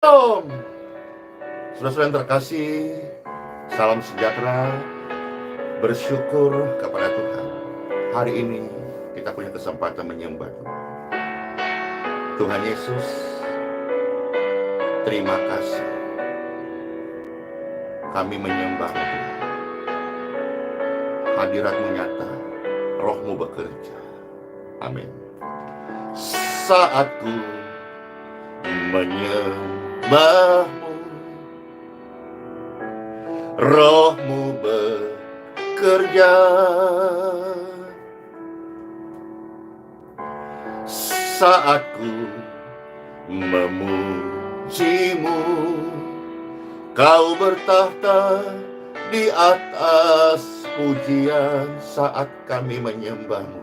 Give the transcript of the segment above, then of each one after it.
Shalom, saudara-saudara yang terkasih, salam sejahtera, bersyukur kepada Tuhan. Hari ini kita punya kesempatan menyembah Tuhan. Tuhan Yesus, terima kasih. Kami menyembah Tuhan. Hadirat-Mu nyata, Roh-Mu bekerja. Amin. Saat ku menyembah-Mu, Roh-Mu bekerja. Saat ku memuji-Mu, Kau bertahta di atas pujian. Saat kami menyembah-Mu,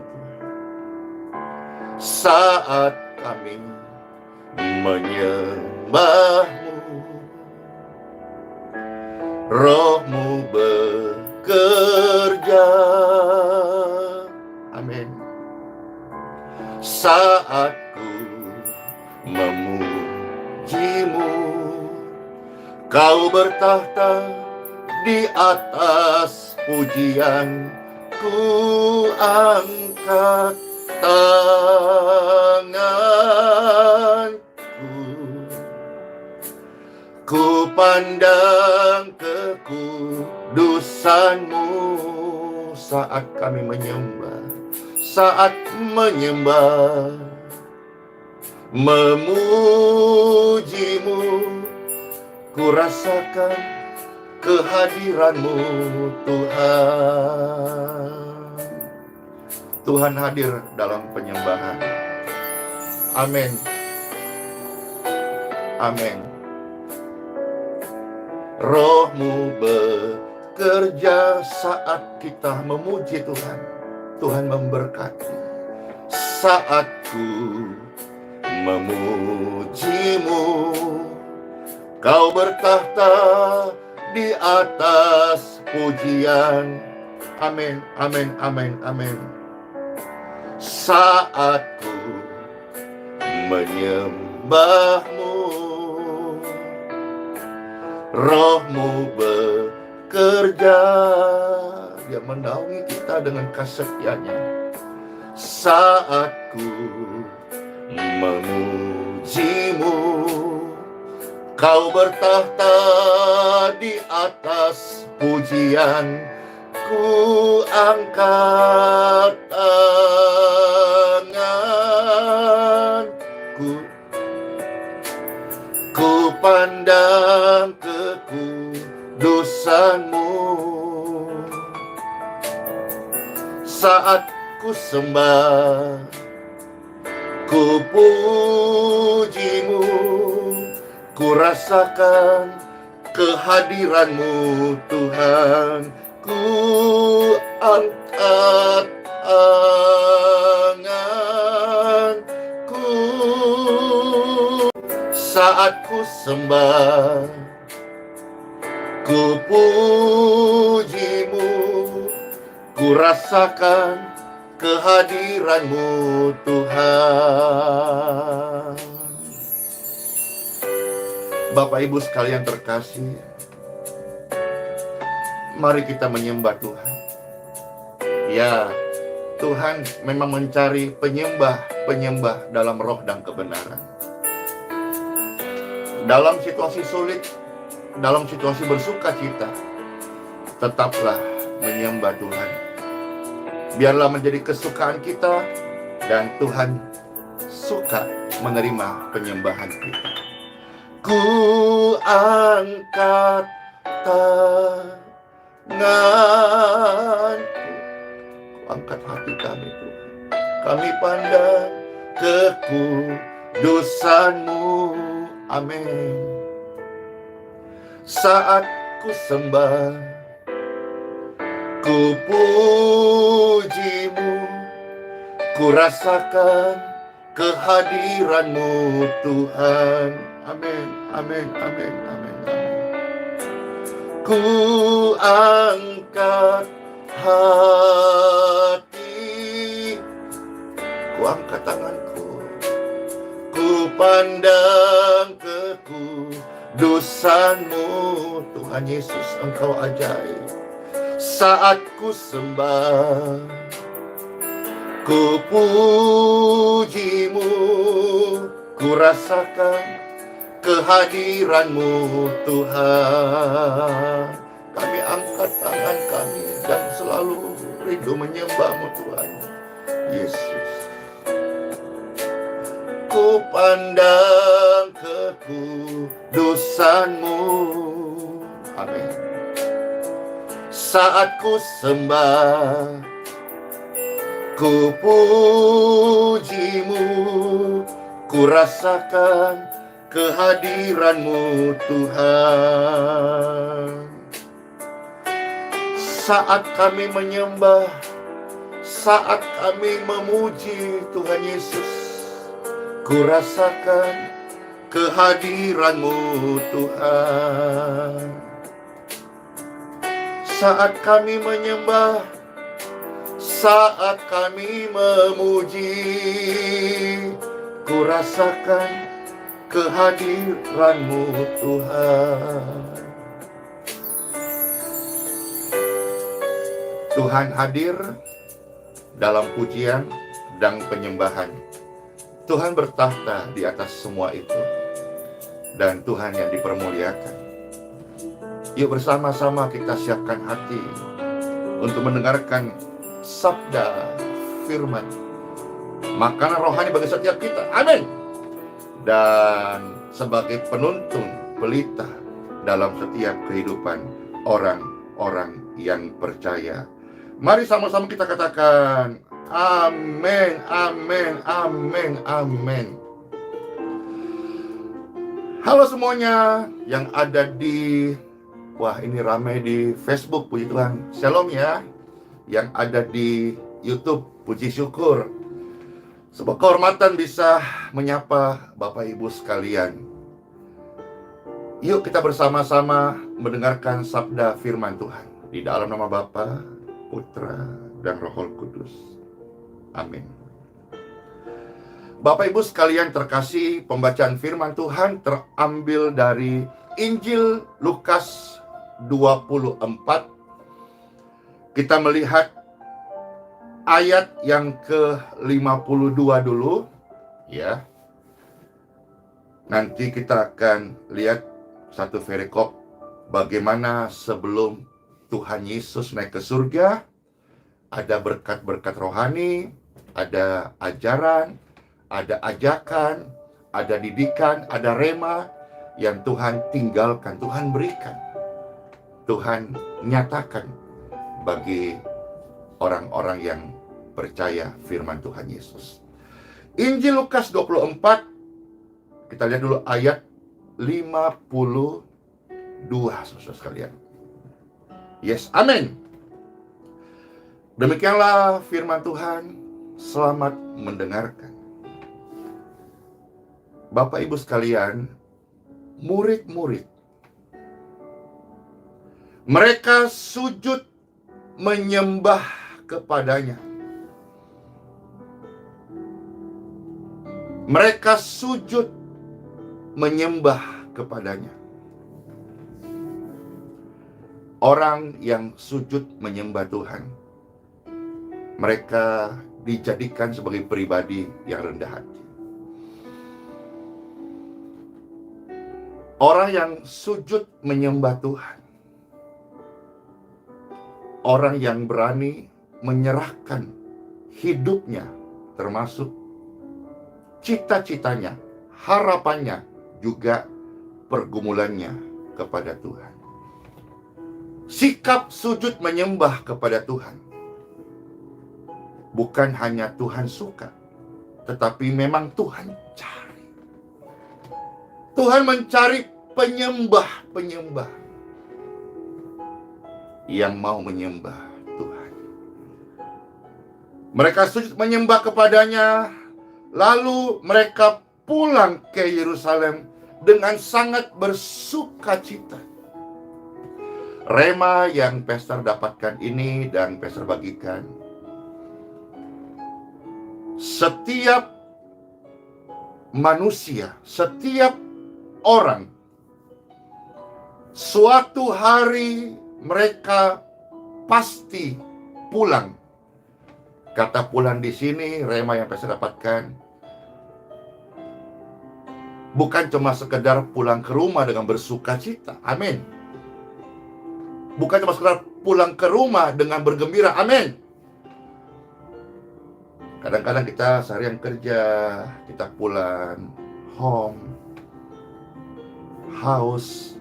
saat kami menyembah-Mu, Roh-Mu bekerja. Amin. Saat ku memuji-Mu, Kau bertahta di atas pujian. Ku angkat tanganku, ku pandang kekudusan-Mu. Saat kami menyembah, saat menyembah, memuji-Mu, ku rasakan kehadiran-Mu, Tuhan. Tuhan hadir dalam penyembahan. Amin. Amin. Roh-Mu bekerja saat kita memuji Tuhan. Tuhan memberkati. Saat ku memuji-Mu, Kau bertahta di atas pujian. Amin, amin, amin, amin. Saat ku menyembah-Mu, Roh-Mu bekerja. Dia menaungi kita dengan kasih-Nya. Saat ku memuji-Mu, Kau bertahta di atas pujian. Ku angkat tanganku, ku pandang kekudusan-Mu. Saat ku sembah, ku puji-Mu, ku rasakan kehadiran-Mu, Tuhan. Ku angkat tanganku, saat ku sembah, ku puji-Mu, ku rasakan kehadiran-Mu, Tuhan. Bapak Ibu sekalian terkasih, mari kita menyembah Tuhan. Ya, Tuhan memang mencari penyembah dalam roh dan kebenaran. Dalam situasi sulit, dalam situasi bersuka cita, tetaplah menyembah Tuhan. Biarlah menjadi kesukaan kita, dan Tuhan suka menerima penyembahan kita. Ku angkat tanganku, ku angkat hati kami, Tuhan. Kami pandang kekudusan-Mu. Amin. Saat ku sembah, ku puji-Mu, ku rasakan kehadiran-Mu, Tuhan. Amin, amin, amin, amin, amin. Ku angkat hati, ku angkat tanganku, ku pandang ke kekudusan-Mu. Tuhan Yesus, Engkau ajaib. Saat ku sembah, ku puji-Mu, ku rasakan kehadiran-Mu Tuhan. Kami angkat tangan kami dan selalu rindu menyembah-Mu Tuhan Yesus. Ku pandang kekudusan-Mu. Amin. Saat ku sembah, ku puji-Mu, ku rasakan kehadiran-Mu Tuhan. Saat kami menyembah, saat kami memuji Tuhan Yesus, ku rasakan kehadiran-Mu Tuhan. Saat kami menyembah, saat kami memuji, ku rasakan kehadiran-Mu Tuhan. Tuhan hadir dalam pujian dan penyembahan. Tuhan bertahta di atas semua itu, dan Tuhan yang dipermuliakan. Yuk bersama-sama kita siapkan hati untuk mendengarkan sabda firman, makanan rohani bagi setiap kita. Amin. Dan sebagai penuntun pelita dalam setiap kehidupan orang-orang yang percaya. Mari sama-sama kita katakan amin, amin, amin, amin. Halo semuanya yang ada di, wah ini ramai di Facebook, puji Tuhan. Shalom ya. Yang ada di YouTube, puji syukur. Sebuah kehormatan bisa menyapa Bapak Ibu sekalian. Yuk kita bersama-sama mendengarkan sabda firman Tuhan. Di dalam nama Bapa, Putra, dan Roh Kudus. Amin. Bapak Ibu sekalian terkasih, pembacaan firman Tuhan terambil dari Injil Lukas 24. Kita melihat ayat yang ke-52 dulu, ya. Nanti kita akan lihat satu perikop bagaimana sebelum Tuhan Yesus naik ke surga, ada berkat-berkat rohani, ada ajaran, ada ajakan, ada didikan, ada rema yang Tuhan tinggalkan, Tuhan berikan, Tuhan nyatakan bagi orang-orang yang percaya firman Tuhan Yesus. Injil Lukas 24, kita lihat dulu ayat 52, saudara sekalian. Yes, amin. Demikianlah firman Tuhan. Selamat mendengarkan. Bapak Ibu sekalian, murid-murid, mereka sujud menyembah kepadanya. Mereka sujud menyembah kepadanya. Orang yang sujud menyembah Tuhan, mereka dijadikan sebagai pribadi yang rendah hati. Orang yang sujud menyembah Tuhan, orang yang berani menyerahkan hidupnya, termasuk cita-citanya, harapannya, juga pergumulannya kepada Tuhan. Sikap sujud menyembah kepada Tuhan bukan hanya Tuhan suka, tetapi memang Tuhan cari. Tuhan mencari penyembah-penyembah yang mau menyembah Tuhan. Mereka sujud menyembah kepadanya, lalu mereka pulang ke Yerusalem dengan sangat bersukacita. Rema yang Pastor dapatkan ini dan Pastor bagikan, setiap manusia, setiap orang. Suatu hari mereka pasti pulang. Kata pulang di sini, rema yang saya dapatkan, bukan cuma sekedar pulang ke rumah dengan bersuka cita. Amin. Bukan cuma sekedar pulang ke rumah dengan bergembira. Amin. Kadang-kadang kita seharian kerja, kita pulang home, house,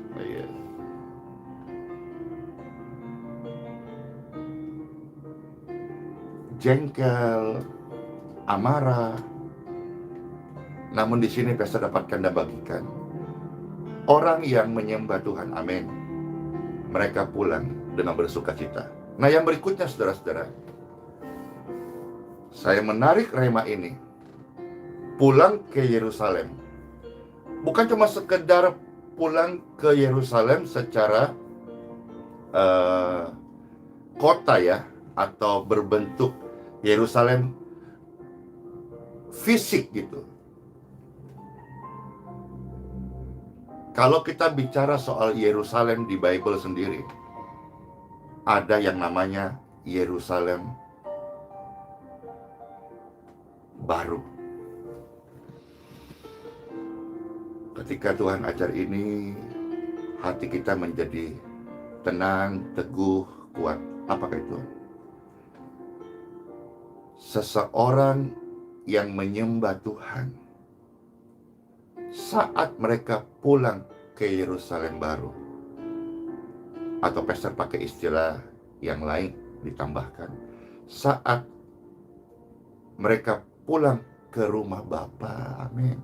jengkel, amarah. Namun di sini saya dapatkan dan bagikan, orang yang menyembah Tuhan, amin, mereka pulang dengan bersuka cita. Nah, yang berikutnya saudara-saudara, saya menarik rema ini, pulang ke Yerusalem. Bukan cuma sekedar pulang ke Yerusalem secara kota ya, atau berbentuk Yerusalem fisik gitu. Kalau kita bicara soal Yerusalem di Bible sendiri, ada yang namanya Yerusalem baru. Ketika Tuhan ajar ini, hati kita menjadi tenang, teguh, kuat. Apakah itu? Seseorang yang menyembah Tuhan, saat mereka pulang ke Yerusalem baru, atau pastor pakai istilah yang lain ditambahkan, saat mereka pulang ke rumah Bapa, amin,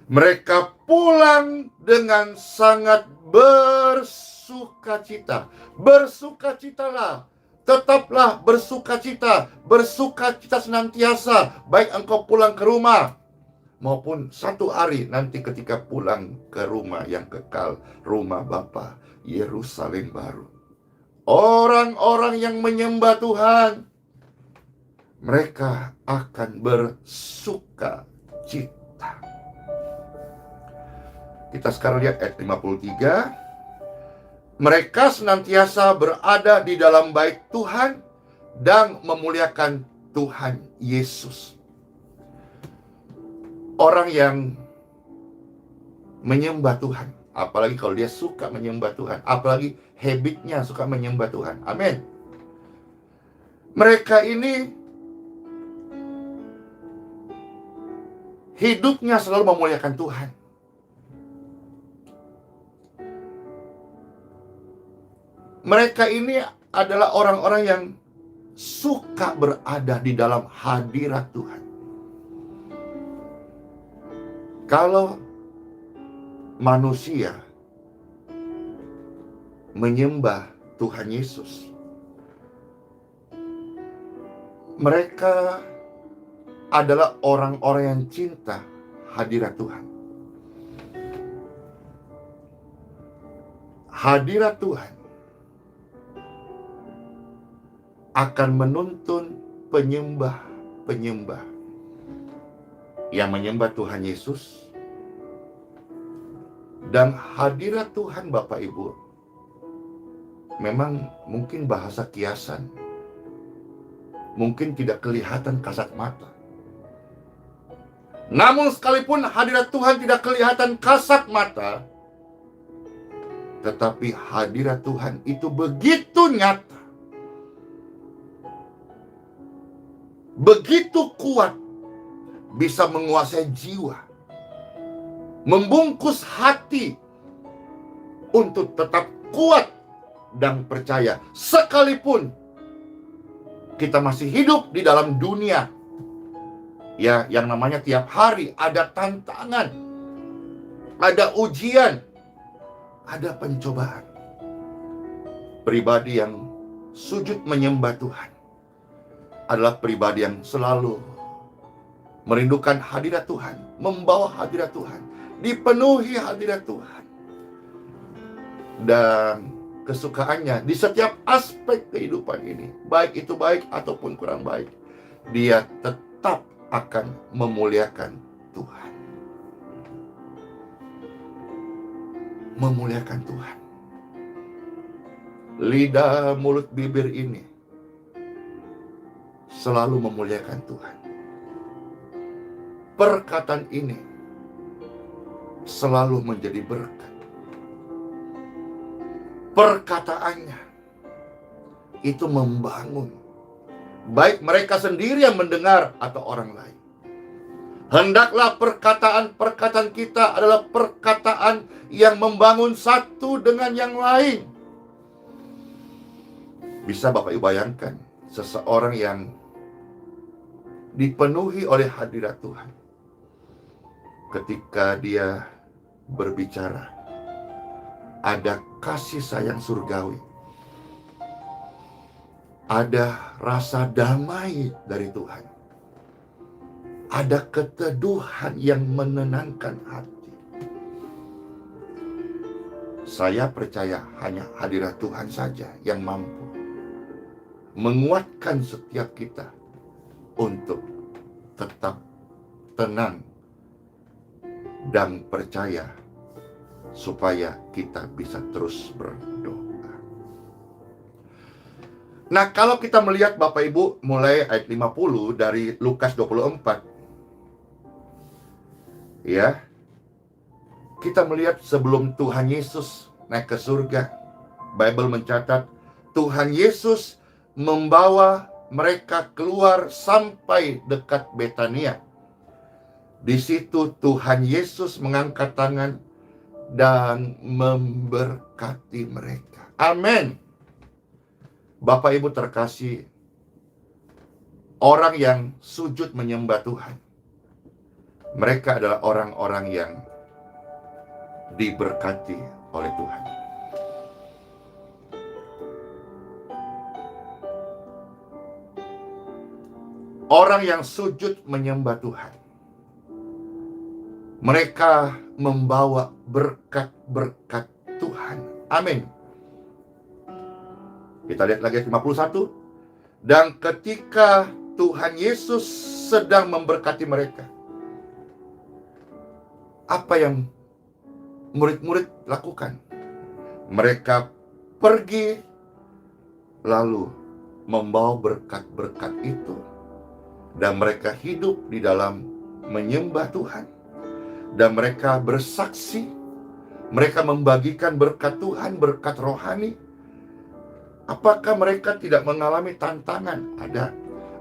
mereka pulang dengan sangat bersukacita. Bersukacitalah, tetaplah bersukacita, bersukacita senantiasa, baik engkau pulang ke rumah maupun satu hari nanti ketika pulang ke rumah yang kekal, rumah Bapa, Yerusalem baru. Orang-orang yang menyembah Tuhan, mereka akan bersukacita. Kita sekarang lihat ayat 53. Mereka senantiasa berada di dalam bait Tuhan dan memuliakan Tuhan Yesus. Orang yang menyembah Tuhan, apalagi kalau dia suka menyembah Tuhan, apalagi habitnya suka menyembah Tuhan, amin, mereka ini hidupnya selalu memuliakan Tuhan. Mereka ini adalah orang-orang yang suka berada di dalam hadirat Tuhan. Kalau manusia menyembah Tuhan Yesus, mereka adalah orang-orang yang cinta hadirat Tuhan. Hadirat Tuhan akan menuntun penyembah-penyembah yang menyembah Tuhan Yesus. Dan hadirat Tuhan, Bapak Ibu, memang mungkin bahasa kiasan, mungkin tidak kelihatan kasat mata. Namun sekalipun hadirat Tuhan tidak kelihatan kasat mata, tetapi hadirat Tuhan itu begitu nyata, begitu kuat, bisa menguasai jiwa, membungkus hati untuk tetap kuat dan percaya. Sekalipun kita masih hidup di dalam dunia ya, yang namanya tiap hari ada tantangan, ada ujian, ada pencobaan. Pribadi yang sujud menyembah Tuhan adalah pribadi yang selalu merindukan hadirat Tuhan, membawa hadirat Tuhan, dipenuhi hadirat Tuhan. Dan kesukaannya di setiap aspek kehidupan ini, baik itu baik ataupun kurang baik, dia tetap akan memuliakan Tuhan. memuliakan Tuhan. Lidah, mulut, bibir ini selalu memuliakan Tuhan. Perkataan ini selalu menjadi berkat. Perkataannya itu membangun, baik mereka sendiri yang mendengar atau orang lain. Hendaklah perkataan-perkataan kita adalah perkataan yang membangun satu dengan yang lain. Bisa Bapak Ibu bayangkan seseorang yang dipenuhi oleh hadirat Tuhan, ketika dia berbicara, ada kasih sayang surgawi, ada rasa damai dari Tuhan, ada keteduhan yang menenangkan hati. Saya percaya hanya hadirat Tuhan saja yang mampu menguatkan setiap kita untuk tetap tenang dan percaya, supaya kita bisa terus berdoa. Nah, kalau kita melihat Bapak Ibu mulai ayat 50 dari Lukas 24, ya, kita melihat sebelum Tuhan Yesus naik ke surga, Bible mencatat Tuhan Yesus membawa mereka keluar sampai dekat Betania. Di situ Tuhan Yesus mengangkat tangan dan memberkati mereka. Amin. Bapak Ibu terkasih, orang yang sujud menyembah Tuhan, mereka adalah orang-orang yang diberkati oleh Tuhan. Orang yang sujud menyembah Tuhan, mereka membawa berkat-berkat Tuhan. Amin. Kita lihat lagi 51. Dan ketika Tuhan Yesus sedang memberkati mereka, apa yang murid-murid lakukan? Mereka pergi lalu membawa berkat-berkat itu, dan mereka hidup di dalam menyembah Tuhan, dan mereka bersaksi, mereka membagikan berkat Tuhan, berkat rohani. Apakah mereka tidak mengalami tantangan? Ada.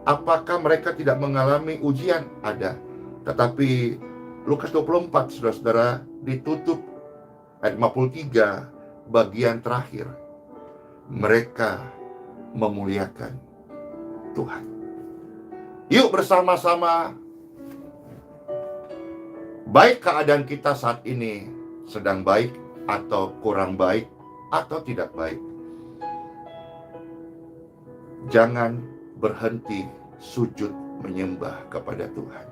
Apakah mereka tidak mengalami ujian? Ada. Tetapi Lukas 24, saudara-saudara, ditutup ayat 53, bagian terakhir. Mereka memuliakan Tuhan. Yuk bersama-sama, baik keadaan kita saat ini sedang baik atau kurang baik atau tidak baik, jangan berhenti sujud menyembah kepada Tuhan.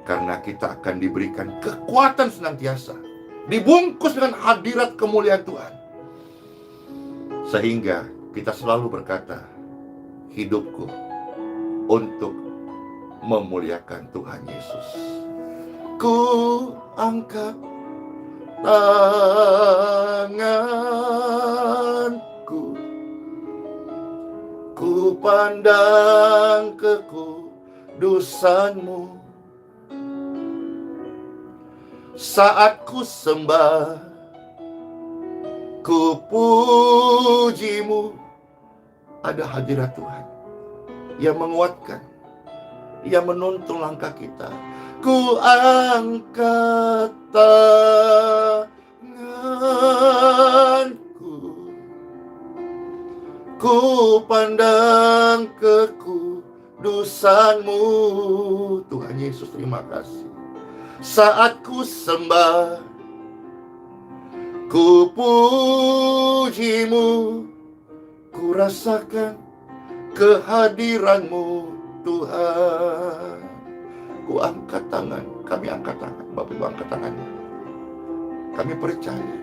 Karena kita akan diberikan kekuatan senantiasa, dibungkus dengan hadirat kemuliaan Tuhan, sehingga kita selalu berkata, hidupku untuk memuliakan Tuhan Yesus. Ku angkat tanganku, ku pandang kekudusan-Mu. Saat ku sembah, ku puji-Mu. Ada hadirat Tuhan yang menguatkan, yang menuntun langkah kita. Ku angkat tanganku, ku pandang kekudusan-Mu. Tuhan Yesus, terima kasih. Saat ku sembah, ku puji-Mu, ku rasakan kehadiran-Mu Tuhan. Ku angkat tangan, kami angkat tangan, Bapak Ibu angkat tangannya. Kami percaya,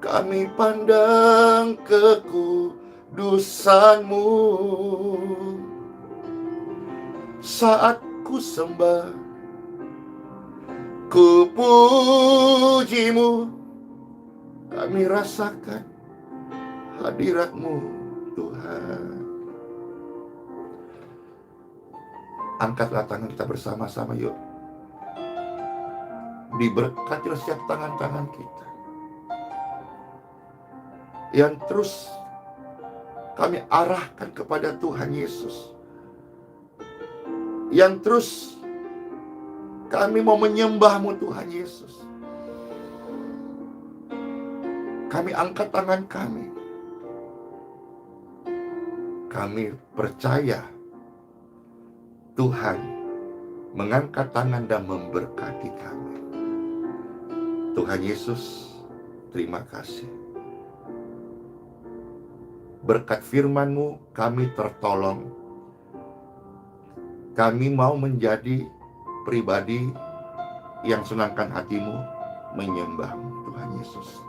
kami pandang kekudusan-Mu. Saat ku sembah, Ku pujimu, kami rasakan hadirat-Mu Tuhan. Angkatlah tangan kita bersama-sama yuk. Diberkatilah setiap tangan-tangan kita yang terus kami arahkan kepada Tuhan Yesus, yang terus kami mau menyembah-Mu Tuhan Yesus. Kami angkat tangan kami. Kami percaya Tuhan mengangkat tangan dan memberkati kami. Tuhan Yesus, terima kasih. Berkat firman-Mu kami tertolong. Kami mau menjadi pribadi yang senangkan hati-Mu, menyembah-Mu Tuhan Yesus.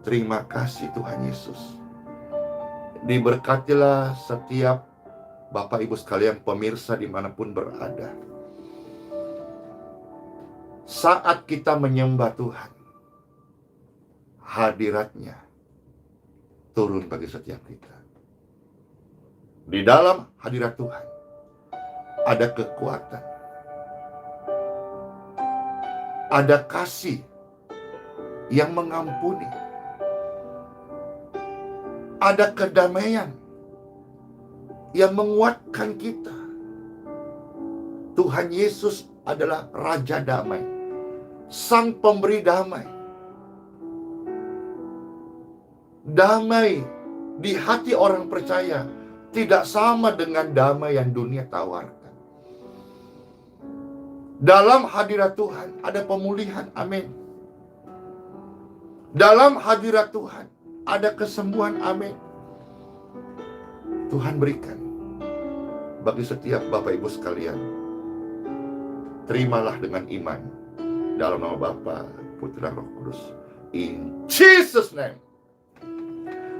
Terima kasih Tuhan Yesus. Diberkatilah setiap Bapak Ibu sekalian pemirsa dimanapun berada. Saat kita menyembah Tuhan, hadirat-Nya turun bagi setiap kita. Di dalam hadirat Tuhan ada kekuatan, ada kasih yang mengampuni, ada kedamaian yang menguatkan kita. Tuhan Yesus adalah Raja Damai, Sang Pemberi Damai. Damai di hati orang percaya tidak sama dengan damai yang dunia tawarkan. Dalam hadirat Tuhan ada pemulihan, amin. Dalam hadirat Tuhan ada kesembuhan, amin. Tuhan berikan bagi setiap Bapak Ibu sekalian. Terimalah dengan iman dalam nama Bapa, Putra, Roh Kudus. In Jesus' name.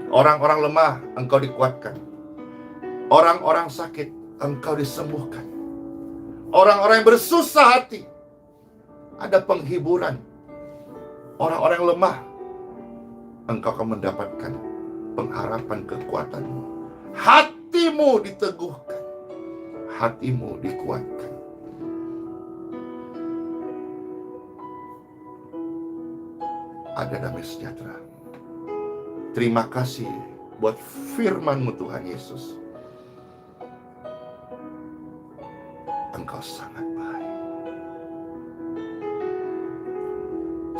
Orang-orang lemah Engkau dikuatkan. Orang-orang sakit Engkau disembuhkan. Orang-orang yang bersusah hati ada penghiburan. Orang-orang yang lemah Engkau akan mendapatkan pengharapan kekuatan-Mu. Hatimu diteguhkan, hatimu dikuatkan. Ada damai sejahtera. Terima kasih buat firman-Mu Tuhan Yesus. Engkau sangat baik.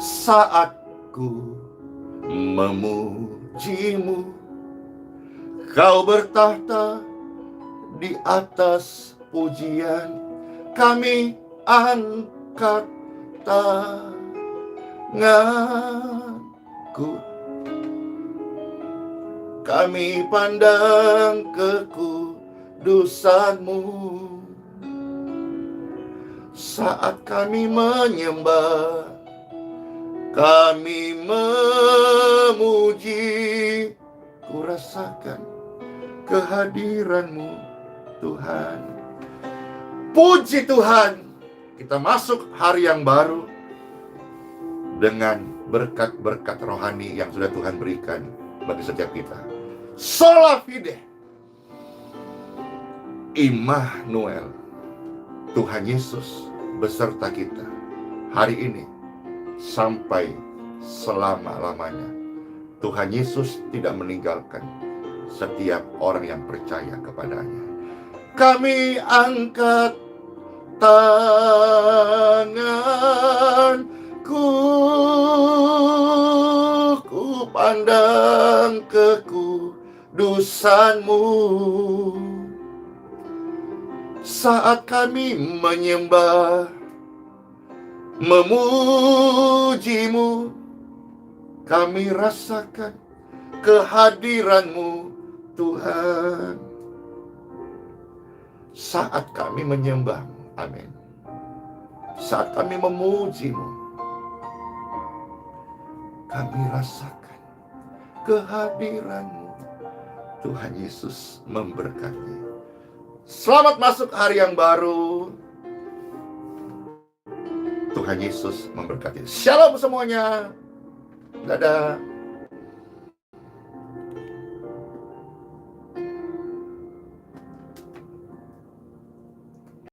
Saat ku memuji-Mu, Kau bertahta di atas pujian. Kami angkat tanganku, kami pandang kekudusan-Mu. Saat kami menyembah, kami memuji, ku rasakan kehadiran-Mu Tuhan. Puji Tuhan, kita masuk hari yang baru dengan berkat-berkat rohani yang sudah Tuhan berikan bagi setiap kita. Sola Fide, Immanuel, Tuhan Yesus beserta kita hari ini sampai selama-lamanya. Tuhan Yesus tidak meninggalkan setiap orang yang percaya kepadanya. Kami angkat tanganku, ku pandang kekudusan-Mu. Saat kami menyembah, memuji-Mu, kami rasakan kehadiran-Mu Tuhan. Saat kami menyembah-Mu, amin. Saat kami memuji-Mu, kami rasakan kehadiran-Mu. Tuhan Yesus memberkati. Selamat masuk hari yang baru. Tuhan Yesus memberkati. Shalom semuanya. Dadah.